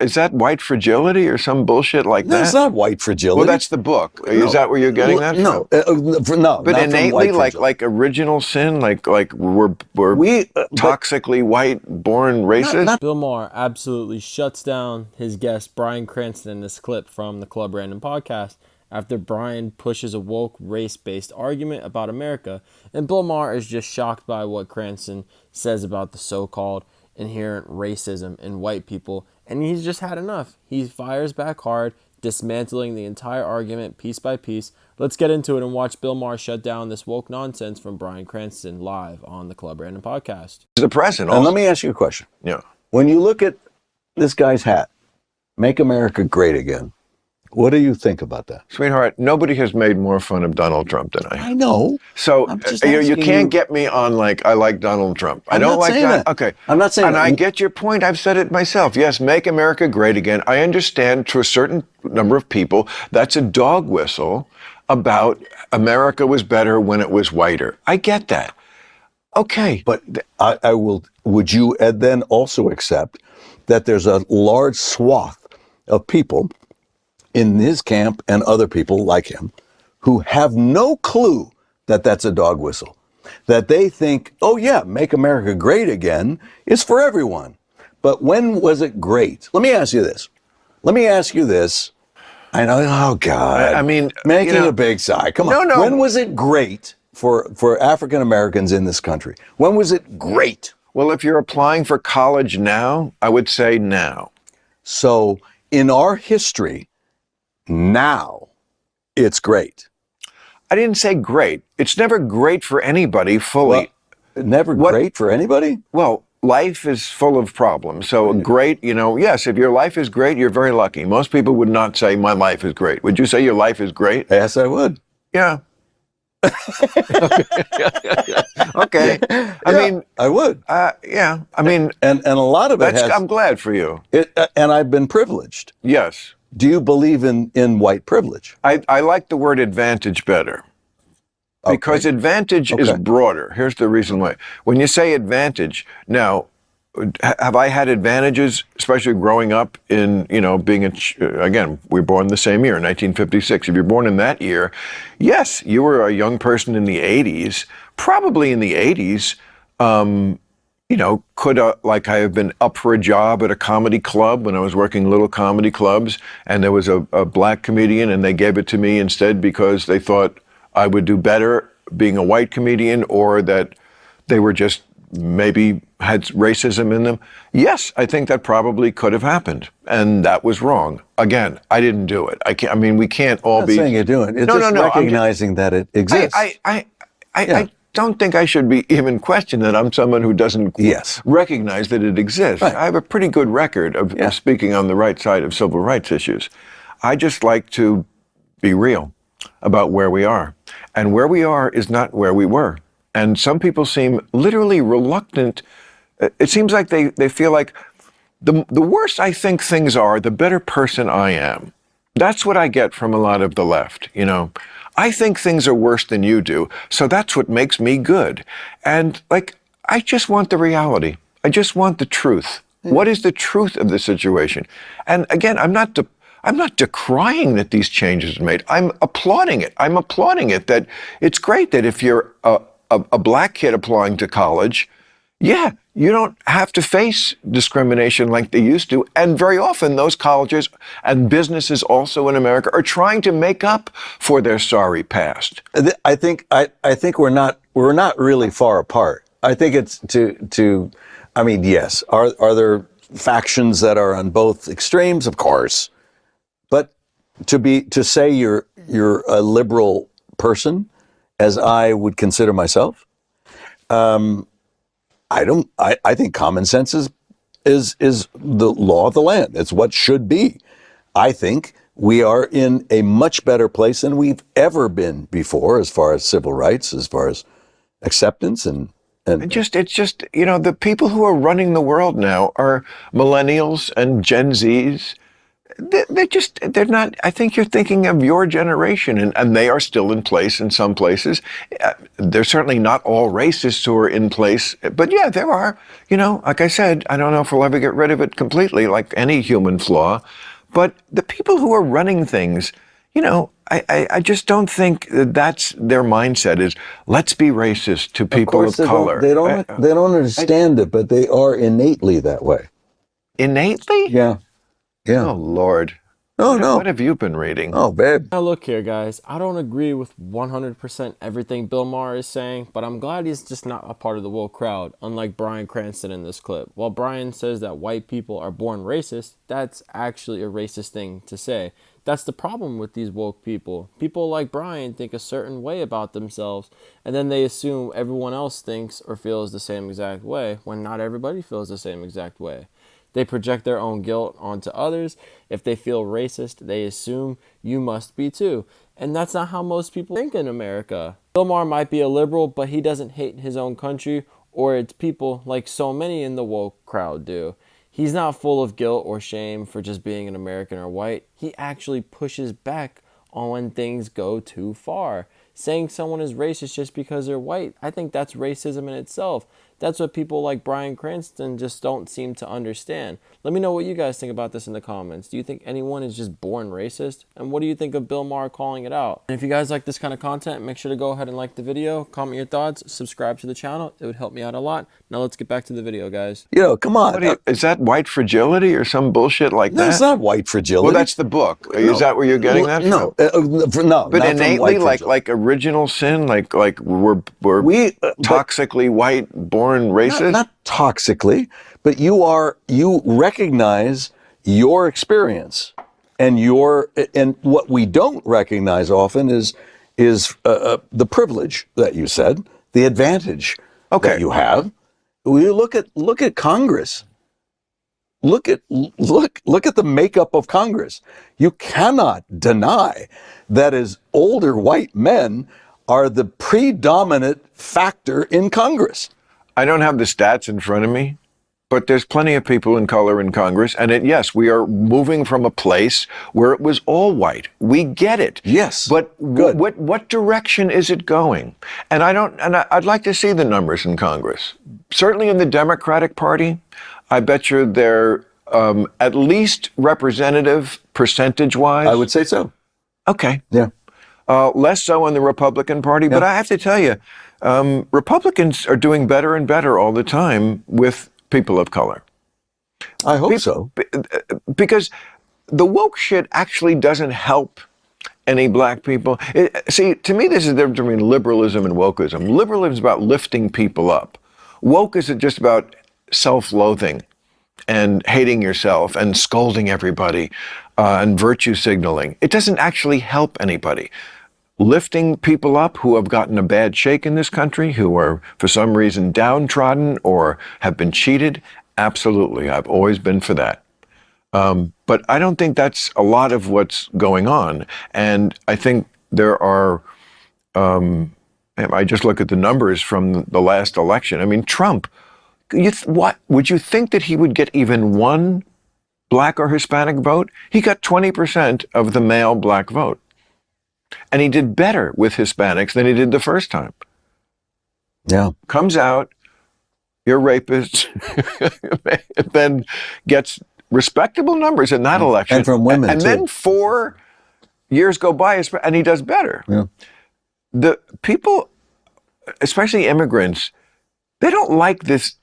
Is that white fragility or some bullshit like that? No, it's not white fragility. Well, that's the book. No. Is that where you're getting that no, from? No, but not innately, from like original sin, like we're toxically white born racist. Bill Maher absolutely shuts down his guest Bryan Cranston in this clip from the Club Random podcast after Bryan pushes a woke race-based argument about America, and Bill Maher is just shocked by what Cranston says about the so-called inherent racism in white people, and he's just had enough. He fires back hard, dismantling the entire argument piece by piece. Let's get into it and watch Bill Maher shut down this woke nonsense from Bryan Cranston live on the Club Random podcast. The president. And let me ask you a question. Yeah. When you look at this guy's hat, "Make America Great Again," what do you think about that? Sweetheart, nobody has made more fun of Donald Trump than I. I know. So you can't get me on like, I like Donald Trump. I don't like that. Okay. I'm not saying that. And I get your point. I've said it myself. Yes, make America great again. I understand to a certain number of people that's a dog whistle about America was better when it was whiter. I get that. Okay. But I will, would you then also accept that there's a large swath of people in his camp and other people like him who have no clue that that's a dog whistle, that they think, oh yeah, make America great again is for everyone. But when was it great? Let me ask you this. I know, oh God. I mean, making a big sigh. Come on. No. When was it great for African Americans in this country? When was it great? Well, if you're applying for college now, I would say now. So in our history, now it's great. I didn't say great. It's never great for anybody fully. Well, great for anybody? Well, life is full of problems. So great, yes, if your life is great, you're very lucky. Most people would not say my life is great. Would you say your life is great? Yes, I would. Yeah. Okay. I mean, I would. Yeah. I mean, and a lot of it I'm glad for you. And I've been privileged. Yes. Do you believe in white privilege? I like the word advantage better. Because advantage is broader. Here's the reason why. When you say advantage, now, have I had advantages, especially growing up in, being again, we were born the same year, 1956. If you're born in that year, yes, you were a young person in the 80s, probably in the 80s, could I have been up for a job at a comedy club when I was working little comedy clubs, and there was a black comedian, and they gave it to me instead because they thought I would do better being a white comedian, or that they were just maybe had racism in them. Yes, I think that probably could have happened, and that was wrong. Again, I didn't do it. We can't all be. I'm not saying you're doing it. It's just recognizing that it exists. I don't think I should be even questioned that I'm someone who doesn't recognize that it exists. Right. I have a pretty good record of speaking on the right side of civil rights issues. I just like to be real about where we are. And where we are is not where we were. And some people seem literally reluctant. It seems like they feel like the worse I think things are, the better person I am. That's what I get from a lot of the left, I think things are worse than you do, so that's what makes me good. And I just want the reality. I just want the truth. What is the truth of the situation? And again, I'm not decrying that these changes are made. I'm applauding it. I'm applauding it that it's great that if you're a black kid applying to college, you don't have to face discrimination like they used to. And very often those colleges and businesses also in America are trying to make up for their sorry past. I think we're not really far apart. I think it's yes. Are there factions that are on both extremes? Of course. But to say you're a liberal person, as I would consider myself, I think common sense is the law of the land. It's what should be. I think we are in a much better place than we've ever been before, as far as civil rights, as far as acceptance and it's just the people who are running the world now are millennials and Gen Zs. they're not, I think you're thinking of your generation, and they are still in place in some places. They're certainly not all racists who are in place, but yeah, there are, like I said, I don't know if we'll ever get rid of it completely, like any human flaw, but the people who are running things, I just don't think that's their mindset is, let's be racist to people of color. They don't understand it, but they are innately that way. Innately? Yeah. Yeah. Oh, Lord. Oh, no. What have you been reading? Oh, babe. Now look here, guys. I don't agree with 100% everything Bill Maher is saying, but I'm glad he's just not a part of the woke crowd, unlike Bryan Cranston in this clip. While Bryan says that white people are born racist, that's actually a racist thing to say. That's the problem with these woke people. People like Bryan think a certain way about themselves, and then they assume everyone else thinks or feels the same exact way, when not everybody feels the same exact way. They project their own guilt onto others. If they feel racist, they assume you must be too. And that's not how most people think in America. Bill Maher might be a liberal, but he doesn't hate his own country or its people like so many in the woke crowd do. He's not full of guilt or shame for just being an American or white. He actually pushes back on when things go too far. Saying someone is racist just because they're white, I think that's racism in itself. That's what people like Bryan Cranston just don't seem to understand. Let me know what you guys think about this in the comments. Do you think anyone is just born racist? And what do you think of Bill Maher calling it out? And if you guys like this kind of content, make sure to go ahead and like the video, comment your thoughts, subscribe to the channel. It would help me out a lot. Now let's get back to the video, guys. Come on. Is that white fragility or some bullshit like that? No, it's not white fragility. Well, that's the book. No. Is that where you're getting that from? No. But innately, like original sin, like we're toxically white, born racist? Not toxically, but you recognize your experience, and what we don't recognize often is the privilege that you said, the advantage that you have. We look at Congress. Look at the makeup of Congress. You cannot deny that as older white men are the predominant factor in Congress. I don't have the stats in front of me, but there's plenty of people in color in Congress. And yes, we are moving from a place where it was all white. We get it. Yes. But what direction is it going? And I'd like to see the numbers in Congress. Certainly in the Democratic Party, I bet you they're at least representative percentage-wise. I would say so. Okay. Yeah. Less so in the Republican Party, but I have to tell you, Republicans are doing better and better all the time with people of color. I hope so. Because the woke shit actually doesn't help any black people. See, to me, this is the difference between liberalism and wokeism. Liberalism is about lifting people up. Woke is just about self-loathing and hating yourself and scolding everybody and virtue signaling. It doesn't actually help anybody. Lifting people up who have gotten a bad shake in this country, who are for some reason downtrodden or have been cheated, absolutely. I've always been for that. But I don't think that's a lot of what's going on. And I think there are, I just look at the numbers from the last election. I mean, Trump, what would you think that he would get even one black or Hispanic vote? He got 20% of the male black vote. And he did better with Hispanics than he did the first time. Yeah. Comes out, you're rapists, then gets respectable numbers in that election. And from women, and too. then 4 years go by, and he does better. Yeah. The people, especially immigrants, they don't like this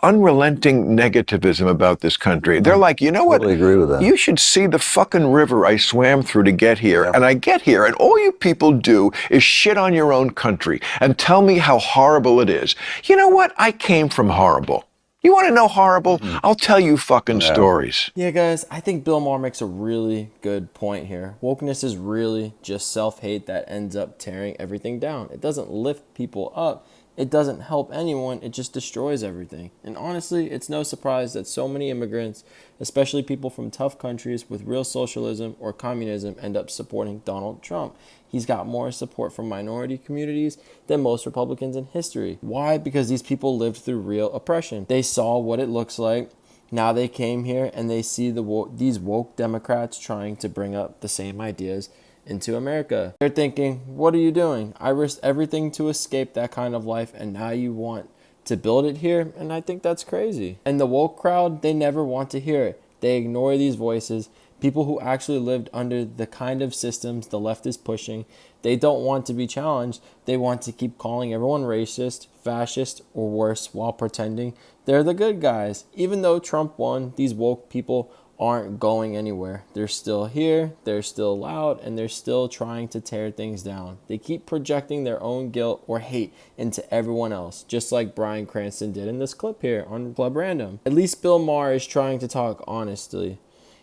unrelenting negativism about this country. They're like, you know what? Totally agree with that. You should see the fucking river I swam through to get here. Yeah. And I get here, and all you people do is shit on your own country and tell me how horrible it is. You know what? I came from horrible. You want to know horrible? I'll tell you fucking stories. Yeah, guys, I think Bill Maher makes a really good point here. Wokeness is really just self-hate that ends up tearing everything down. It doesn't lift people up. It doesn't help anyone, it just destroys everything. And honestly, it's no surprise that so many immigrants, especially people from tough countries with real socialism or communism, end up supporting Donald Trump. He's got more support from minority communities than most Republicans in history. Why? Because these people lived through real oppression. They saw what it looks like Now they came here and they see these woke Democrats trying to bring up the same ideas into America. They're thinking, what are you doing? I risked everything to escape that kind of life, and now you want to build it here? And I think that's crazy. And the woke crowd, they never want to hear it. They ignore these voices. People who actually lived under the kind of systems the left is pushing, they don't want to be challenged. They want to keep calling everyone racist, fascist, or worse while pretending they're the good guys. Even though Trump won, these woke people aren't going anywhere. They're still here, they're still loud, and they're still trying to tear things down. They keep projecting their own guilt or hate into everyone else, just like Bryan Cranston did in this clip here on Club Random. At least Bill Maher is trying to talk honestly.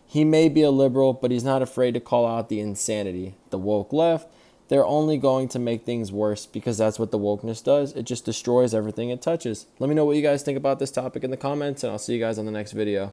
He may be a liberal, but he's not afraid to call out the insanity. The woke left, they're only going to make things worse because that's what the wokeness does. It just destroys everything it touches. Let me know what you guys think about this topic in the comments, and I'll see you guys on the next video.